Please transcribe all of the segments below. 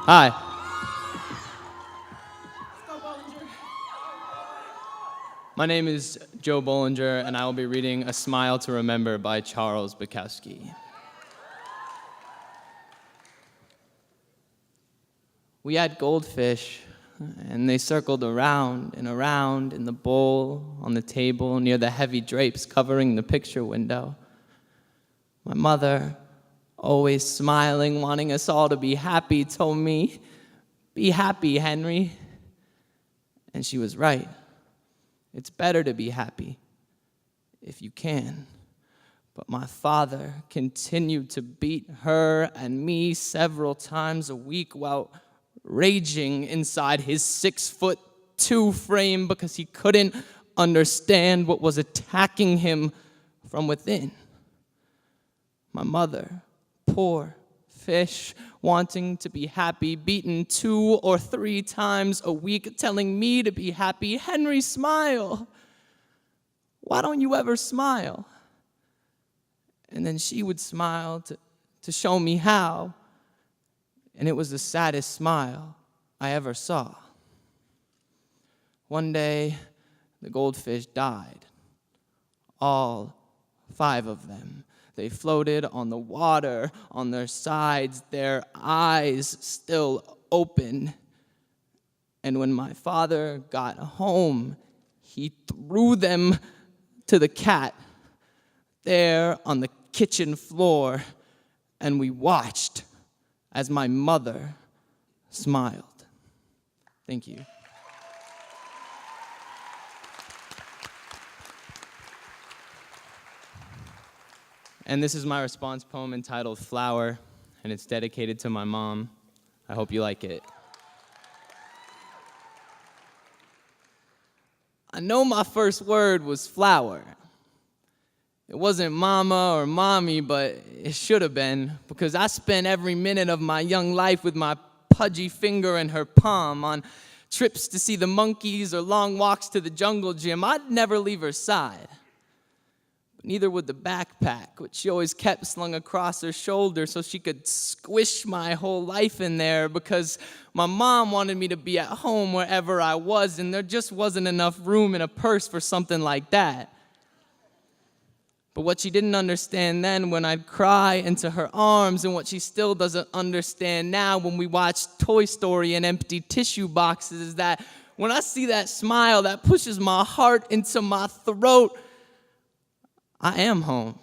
Hi. My name is Joe Bohlinger, and I will be reading A Smile to Remember by Charles Bukowski. We had goldfish, and they circled around and around in the bowl on the table near the heavy drapes covering the picture window. My mother, always smiling, wanting us all to be happy, told me, "Be happy, Henry." And she was right. It's better to be happy, if you can. But my father continued to beat her and me several times a week while raging inside his 6'2" frame because he couldn't understand what was attacking him from within. My mother, poor fish, wanting to be happy, beaten 2 or 3 times a week, telling me to be happy. "Henry, smile. Why don't you ever smile?" And then she would smile to show me how, and it was the saddest smile I ever saw. One day, the goldfish died, all 5 of them. They floated on the water, on their sides, their eyes still open. And when my father got home, he threw them to the cat there on the kitchen floor, and we watched as my mother smiled. Thank you. And this is my response poem entitled Flower, and it's dedicated to my mom. I hope you like it. I know my first word was flower. It wasn't mama or mommy, but it should have been, because I spent every minute of my young life with my pudgy finger in her palm on trips to see the monkeys or long walks to the jungle gym. I'd never leave her side. Neither would the backpack, which she always kept slung across her shoulder so she could squish my whole life in there, because my mom wanted me to be at home wherever I was, and there just wasn't enough room in a purse for something like that. But what she didn't understand then, when I'd cry into her arms, and what she still doesn't understand now when we watch Toy Story and empty tissue boxes, is that when I see that smile that pushes my heart into my throat, I am home.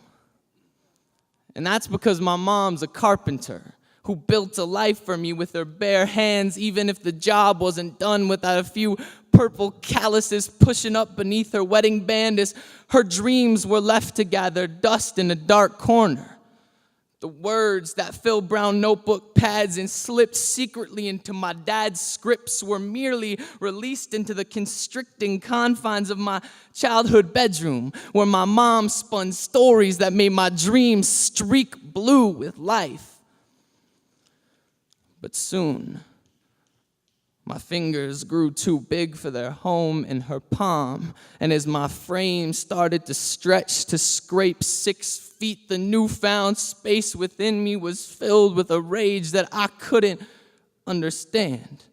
And that's because my mom's a carpenter who built a life for me with her bare hands, even if the job wasn't done without a few purple calluses pushing up beneath her wedding band as her dreams were left to gather dust in a dark corner. The words that filled brown notebook pads and slipped secretly into my dad's scripts were merely released into the constricting confines of my childhood bedroom, where my mom spun stories that made my dreams streak blue with life. But soon, my fingers grew too big for their home in her palm, and as my frame started to stretch to scrape 6 feet, the newfound space within me was filled with a rage that I couldn't understand.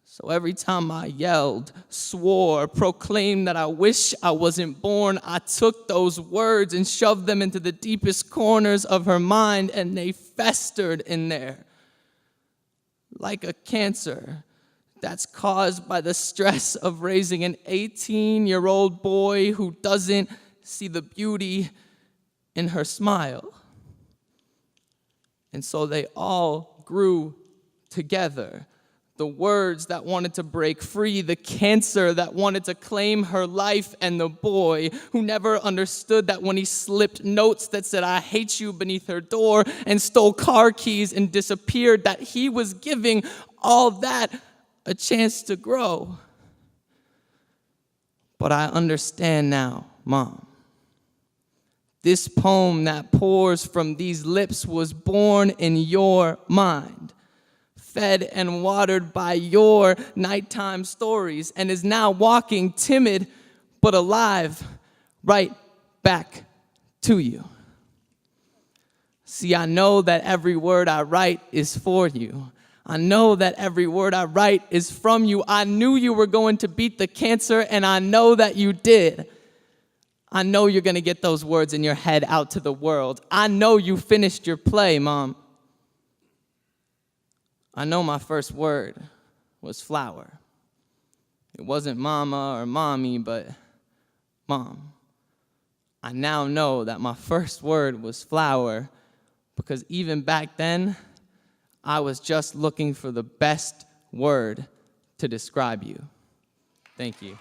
So every time I yelled, swore, proclaimed that I wish I wasn't born, I took those words and shoved them into the deepest corners of her mind, and they festered in there like a cancer that's caused by the stress of raising an 18-year-old boy who doesn't see the beauty in her smile. And so they all grew together. The words that wanted to break free, the cancer that wanted to claim her life, and the boy who never understood that when he slipped notes that said "I hate you" beneath her door and stole car keys and disappeared, that he was giving all that a chance to grow. But I understand now, Mom. This poem that pours from these lips was born in your mind, fed and watered by your nighttime stories, and is now walking timid but alive right back to you. See, I know that every word I write is for you. I know that every word I write is from you. I knew you were going to beat the cancer, and I know that you did. I know you're going to get those words in your head out to the world. I know you finished your play, Mom. I know my first word was flower. It wasn't mama or mommy, but Mom. I now know that my first word was flower, because even back then, I was just looking for the best word to describe you. Thank you.